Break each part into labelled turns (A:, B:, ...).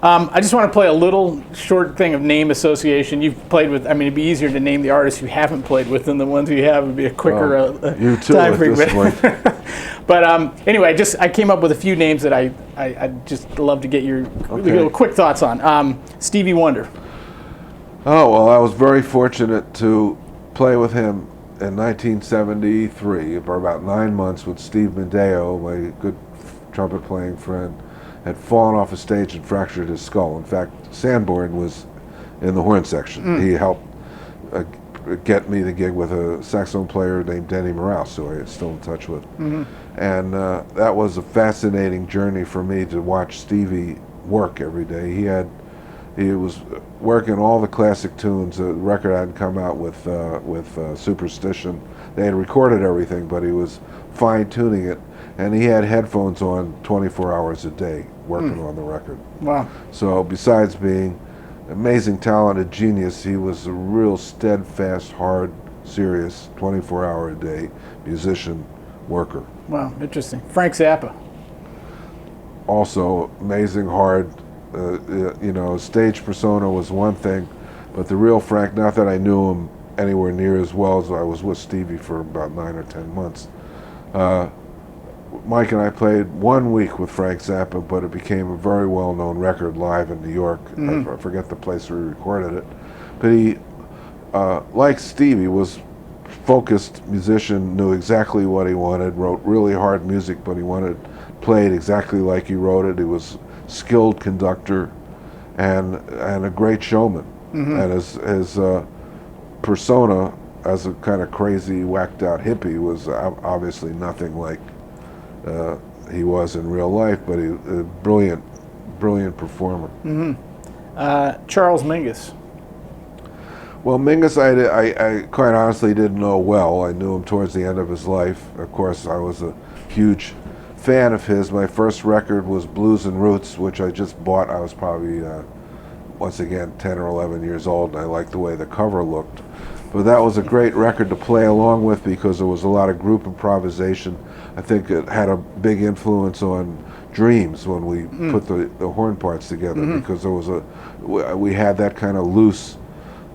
A: I just want to play a little short thing of name association. You've played with, I mean, it'd be easier to name the artists you haven't played with than the ones you have. It'd be a quicker
B: you too
A: time
B: at this point.
A: But anyway, I came up with a few names that I'd just love to get your quick thoughts on. Stevie Wonder.
B: Oh, well, I was very fortunate to play with him in 1973 for about 9 months with Steve Mendeo, my good trumpet playing friend. Had fallen off a stage and fractured his skull. In fact, Sanborn was in the horn section. He helped get me the gig with a saxophone player named Denny Morales, who I'm still in touch with. And that was a fascinating journey for me to watch Stevie work every day. He was working all the classic tunes. The record hadn't come out with Superstition. They had recorded everything, but he was fine-tuning it. And he had headphones on 24 hours a day working on the record.
A: Wow.
B: So besides being amazing, talented genius, he was a real steadfast, hard, serious, 24-hour-a-day musician, worker.
A: Wow, interesting. Frank Zappa.
B: Also amazing, hard, stage persona was one thing, but the real Frank, not that I knew him anywhere near as well as I was with Stevie for about 9 or 10 months. Mike and I played 1 week with Frank Zappa, but it became a very well-known record live in New York. I forget the place we recorded it. But he, like Stevie, was focused musician, knew exactly what he wanted, wrote really hard music, but he wanted played exactly like he wrote it. He was skilled conductor and a great showman. And his persona as a kind of crazy, whacked-out hippie was obviously nothing like he was in real life, but he a brilliant performer.
A: Charles Mingus.
B: Well, Mingus, I quite honestly didn't know well. I knew him towards the end of his life. Of course, I was a huge fan of his. My first record was Blues and Roots, which I just bought. I was probably, once again, 10 or 11 years old, and I liked the way the cover looked. But that was a great record to play along with because there was a lot of group improvisation. I think it had a big influence on Dreams when we put the horn parts together because there was we had that kind of loose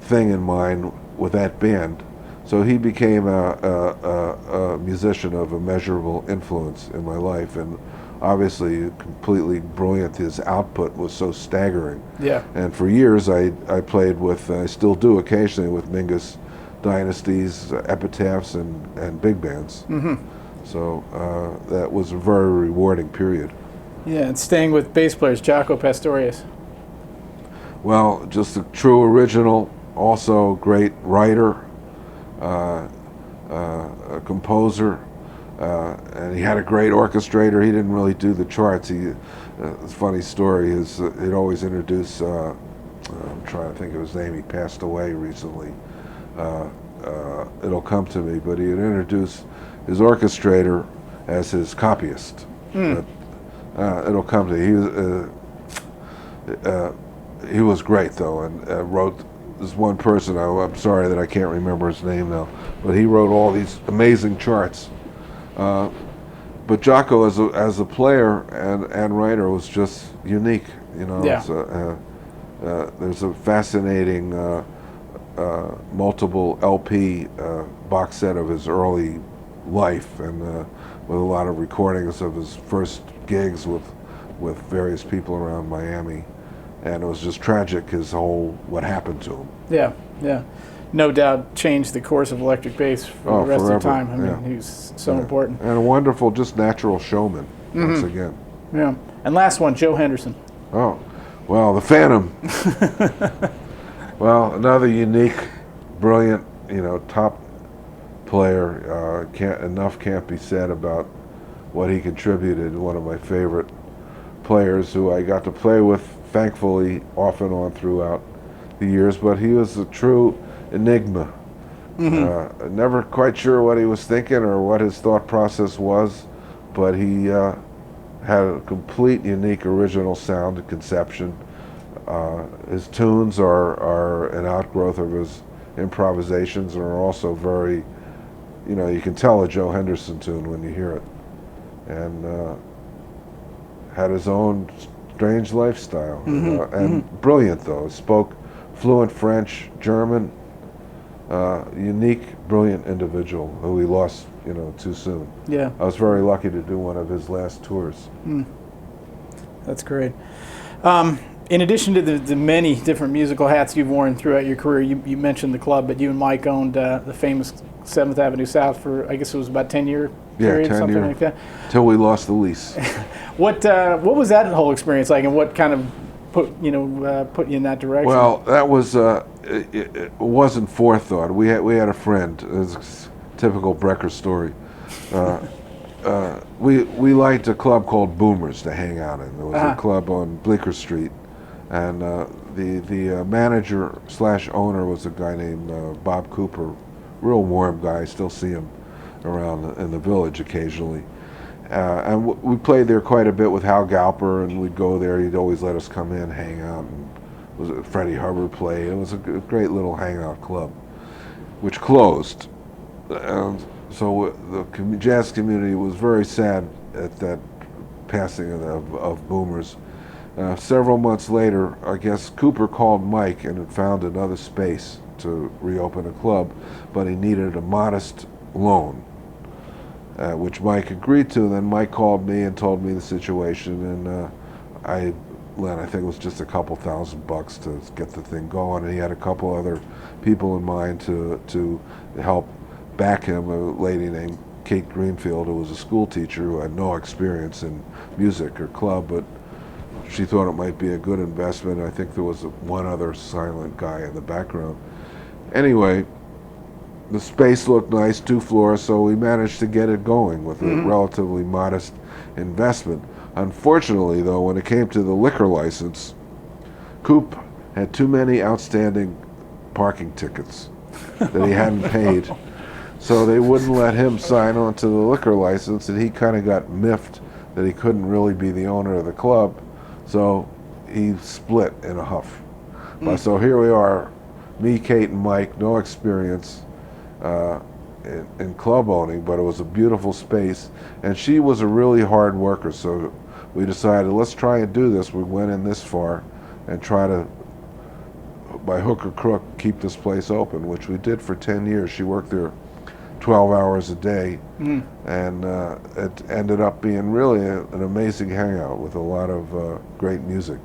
B: thing in mind with that band. So he became a musician of immeasurable influence in my life, and obviously completely brilliant. His output was so staggering.
A: Yeah.
B: And for years I played with, I still do occasionally with Mingus dynasties, epitaphs, and big bands. So that was a very rewarding period.
A: Yeah, and staying with bass players, Jaco Pastorius.
B: Well, just a true original, also great writer, a composer, and he had a great orchestrator. He didn't really do the charts. It's a funny story. He'd always introduce, I'm trying to think of his name, he passed away recently. It'll come to me, but he'd introduce his orchestrator as his copyist. But, it'll come to me. He was great though, and wrote this one person. I'm sorry that I can't remember his name now, but he wrote all these amazing charts. But Jaco as a player and writer was just unique. You know,
A: Yeah.
B: There's a fascinating multiple LP box set of his early life, and with a lot of recordings of his first gigs with various people around Miami, and it was just tragic what happened to him.
A: Yeah, yeah. No doubt changed the course of electric bass for the rest
B: forever.
A: of time. I mean, he was so important.
B: And a wonderful, just natural showman, once again.
A: Yeah. And last one, Joe Henderson.
B: Oh, well, the Phantom. Well, another unique, brilliant, top player. Enough can't be said about what he contributed. One of my favorite players who I got to play with, thankfully, off and on throughout the years, but he was a true enigma. Never quite sure what he was thinking or what his thought process was, but he had a complete, unique, original sound and conception. His tunes are an outgrowth of his improvisations and are also very, you can tell a Joe Henderson tune when you hear it. And had his own strange lifestyle, and brilliant though. Spoke fluent French, German. Unique, brilliant individual who we lost, too soon.
A: Yeah.
B: I was very lucky to do one of his last tours.
A: That's great. In addition to the many different musical hats you've worn throughout your career, you mentioned the club, but you and Mike owned the famous 7th Avenue South for, I guess it was about 10-year period,
B: 10
A: something
B: year,
A: like that.
B: Till we lost the lease.
A: What was that whole experience like, and what kind of put you in that direction?
B: Well, that was it wasn't forethought. We had a friend. It's a typical Brecker story. We liked a club called Boomers to hang out in. There was a club on Bleecker Street, and the manager / owner was a guy named Bob Cooper, real warm guy. I still see him around in the village occasionally. And we played there quite a bit with Hal Galper, and we'd go there. He'd always let us come in, hang out, and Freddie Hubbard played. It was a great little hangout club, which closed. And so the jazz community was very sad at that passing of Boomers. Several months later, I guess Cooper called Mike and had found another space to reopen a club, but he needed a modest loan. Which Mike agreed to. Then Mike called me and told me the situation, and I think it was just a couple $1,000 to get the thing going. And he had a couple other people in mind to help back him. A lady named Kate Greenfield, who was a school teacher who had no experience in music or club, but she thought it might be a good investment. I think there was one other silent guy in the background. Anyway, the space looked nice, 2 floors, so we managed to get it going with a relatively modest investment. Unfortunately, though, when it came to the liquor license, Coop had too many outstanding parking tickets that he hadn't paid. So they wouldn't let him sign on to the liquor license, and he kind of got miffed that he couldn't really be the owner of the club. So he split in a huff. So here we are, me, Kate, and Mike, no experience in club owning, but it was a beautiful space, and she was a really hard worker, so we decided, let's try and do this. We went in this far and try to, by hook or crook, keep this place open, which we did for 10 years. She worked there 12 hours a day, and it ended up being really an amazing hangout with a lot of great music.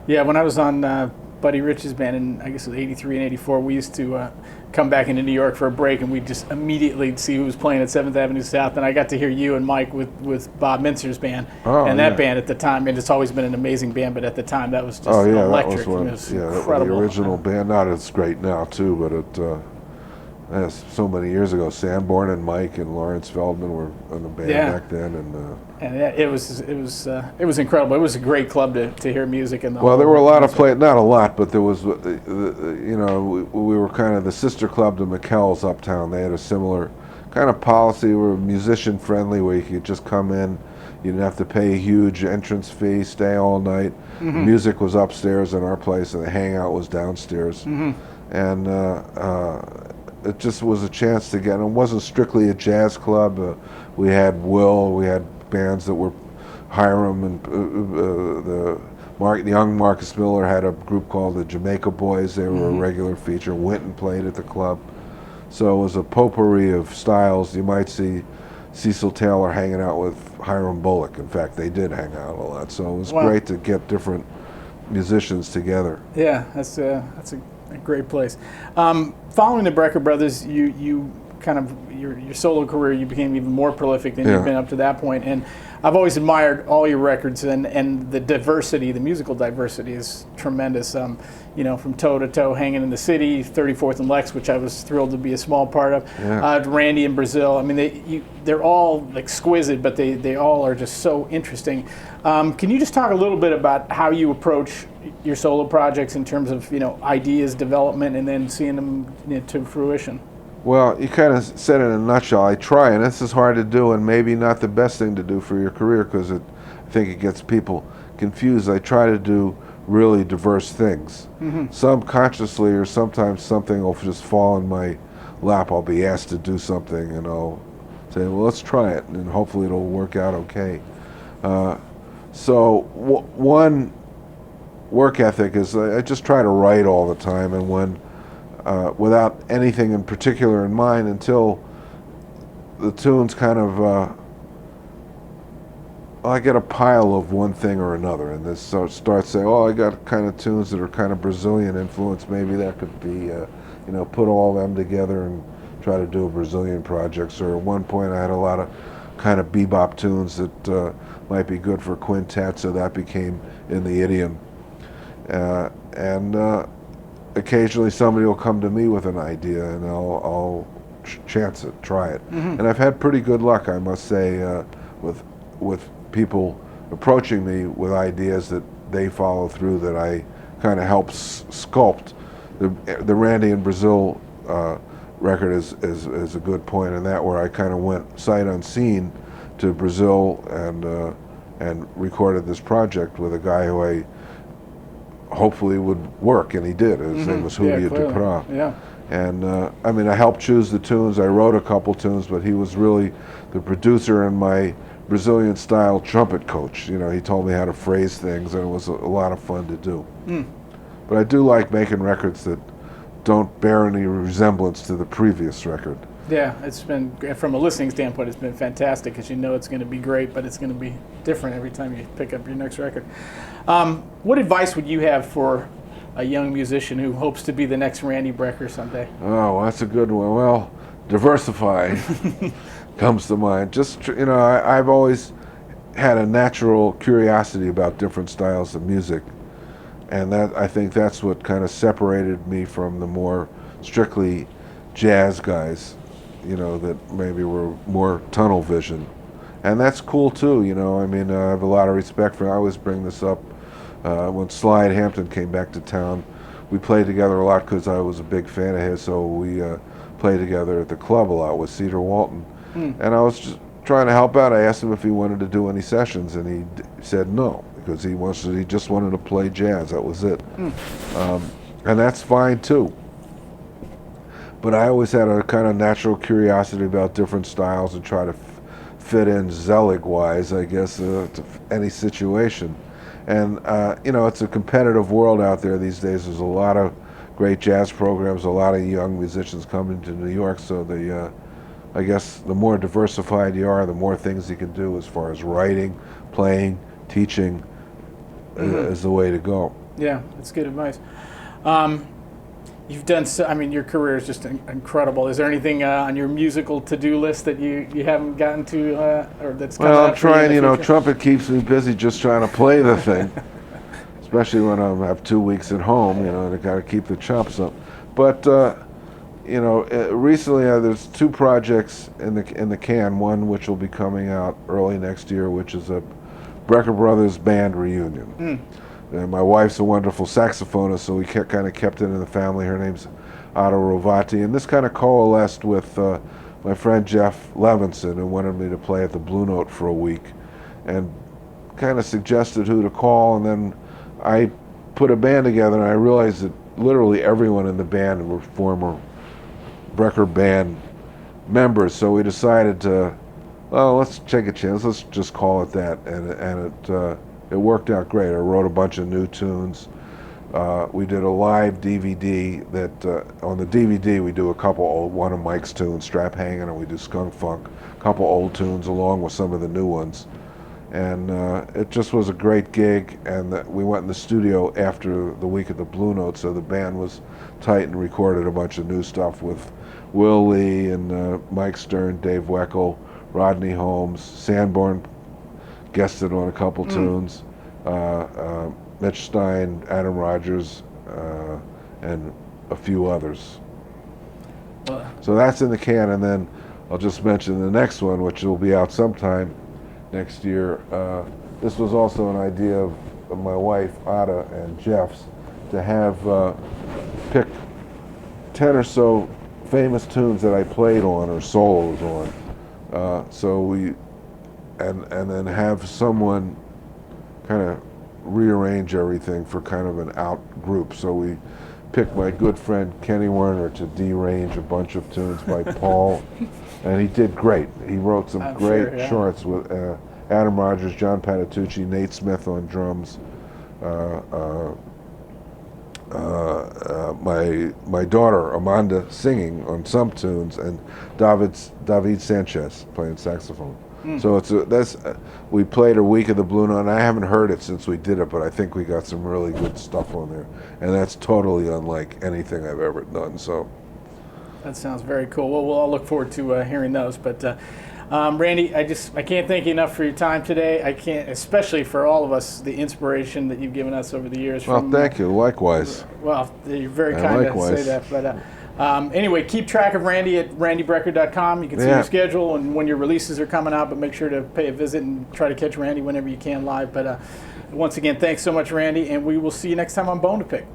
A: Yeah, when I was on Buddy Rich's band in, I guess it was 83 and 84, we used to come back into New York for a break, and we'd just immediately see who was playing at 7th Avenue South, and I got to hear you and Mike with Bobminsters Band, and that band at the time, and it's always been an amazing band, but at the time that was just electric.
B: That was
A: it was
B: incredible. The original band, not as great now too, but it so many years ago, Sanborn and Mike and Lawrence Feldman were in the band back then, and
A: it was incredible. It was a great club to hear music. And
B: well, there were a lot of not a lot, but there was, we were kind of the sister club to McKell's Uptown. They had a similar kind of policy. We were musician friendly, where you could just come in, you didn't have to pay a huge entrance fee, stay all night. Music was upstairs in our place, and the hangout was downstairs, and it just was a chance to get. And it wasn't strictly a jazz club. We had we had bands that were Hiram, and the young Marcus Miller had a group called the Jamaica Boys. They were a regular feature. Winton played at the club. So it was a potpourri of styles. You might see Cecil Taylor hanging out with Hiram Bullock. In fact, they did hang out a lot. So it was great to get different musicians together.
A: Yeah, that's a great place. Following the Brecker Brothers, you kind of your solo career, you became even more prolific than you've been up to that point. And I've always admired all your records, and the diversity, the musical diversity is tremendous. From Toe to Toe, Hanging in the City, 34th and Lex, which I was thrilled to be a small part of. Randy in Brazil. I mean, they're all exquisite, but they all are just so interesting. Can you just talk a little bit about how you approach your solo projects in terms of ideas development and then seeing them to fruition?
B: Well, you kind of said it in a nutshell. I try, and this is hard to do, and maybe not the best thing to do for your career, because I think it gets people confused. I try to do really diverse things, some consciously, or sometimes something will just fall in my lap. I'll be asked to do something, and I'll say, well, let's try it, and hopefully it'll work out okay. So one work ethic is I just try to write all the time, and when without anything in particular in mind until the tunes kind of I get a pile of one thing or another, and this start saying, oh, I got kind of tunes that are kind of Brazilian influence. Maybe that could be, you know, put all of them together and try to do a Brazilian project. Or at one point I had a lot of kind of bebop tunes that might be good for quintet, so that became in the idiom. And occasionally somebody will come to me with an idea, and I'll chance it, try it. And I've had pretty good luck, I must say, with people approaching me with ideas that they follow through, that I kind of help sculpt. The Randy in Brazil record is a good point in that, where I kind of went sight unseen to Brazil and recorded this project with a guy who I hopefully would work, and he did. His name was Julia Duprat.
A: Yeah.
B: And I mean, I helped choose the tunes. I wrote a couple tunes, but he was really the producer and my Brazilian style trumpet coach. You know, he told me how to phrase things, and it was a lot of fun to do. But I do like making records that don't bear any resemblance to the previous record.
A: Yeah, it's been, from a listening standpoint, it's been fantastic, because you know it's going to be great, but it's going to be different every time you pick up your next record. What advice would you have for a young musician who hopes to be the next Randy Brecker someday?
B: Oh, that's a good one. Well, diversify comes to mind. Just, you know, I've always had a natural curiosity about different styles of music, and that, I think that's what kind of separated me from the more strictly jazz guys, you know, that maybe were more tunnel vision. And that's cool too, you know. I mean, I have a lot of respect for, I always bring this up, when Slide Hampton came back to town, we played together a lot because I was a big fan of his, so we played together at the club a lot with Cedar Walton. And I was just trying to help out. I asked him if he wanted to do any sessions, and he said no, because he just wanted to play jazz. That was it. And that's fine too. But I always had a kind of natural curiosity about different styles and try to fit in Zelig-wise, I guess, to any situation. And you know, it's a competitive world out there these days. There's a lot of great jazz programs, a lot of young musicians coming to New York, so I guess the more diversified you are, the more things you can do as far as writing, playing, teaching is the way to go. Yeah, that's good advice.
A: You've done so, I mean, your career is just incredible. Is there anything on your musical to-do list that you haven't gotten to, or that's coming up?
B: Well, I'm trying, you know, trumpet keeps me busy just trying to play the thing, especially when I have 2 weeks at home, you know, and I got to keep the chops up. But, you know, recently there's 2 projects in the can, one which will be coming out early next year, which is a Brecker Brothers Band reunion. And my wife's a wonderful saxophonist, so we kind of kept it in the family. Her name's Ada Rovati, and this kind of coalesced with my friend Jeff Levinson, who wanted me to play at the Blue Note for a week, and kind of suggested who to call, and then I put a band together, and I realized that literally everyone in the band were former Brecker Band members, so we decided to, well, let's take a chance, let's just call it that, and it worked out great. I wrote a bunch of new tunes. We did a live DVD that, on the DVD we do a couple old, one of Mike's tunes, Strap Hangin', and we do Skunk Funk, a couple old tunes along with some of the new ones. And it just was a great gig, and we went in the studio after the week of the Blue Note, so the band was tight and recorded a bunch of new stuff with Will Lee and Mike Stern, Dave Weckl, Rodney Holmes, Sanborn guested on a couple tunes, Mitch Stein, Adam Rogers, and a few others. So that's in the can, and then I'll just mention the next one, which will be out sometime next year. This was also an idea of my wife, Ada, and Jeff's, to have pick 10 or so famous tunes that I played on or solos on. So we and then have someone kind of rearrange everything for kind of an out group. So we picked my good friend Kenny Werner to derange a bunch of tunes by Paul, and he did great. He wrote some great shorts with Adam Rogers, John Patitucci, Nate Smith on drums, my daughter Amanda singing on some tunes, and David Sanchez playing saxophone. So we played a week of the Blue Note, and I haven't heard it since we did it, but I think we got some really good stuff on there, and that's totally unlike anything I've ever done. So
A: that sounds very cool. Well, we'll all look forward to hearing those. But Randy, I can't thank you enough for your time today. I can't, especially for all of us, the inspiration that you've given us over the years.
B: Well, thank you. Likewise.
A: Well, you're very kind to say that. But anyway, keep track of Randy at randybrecker.com. You can see your schedule and when your releases are coming out, but make sure to pay a visit and try to catch Randy whenever you can live. But once again, thanks so much, Randy, and we will see you next time on Bone2Pick.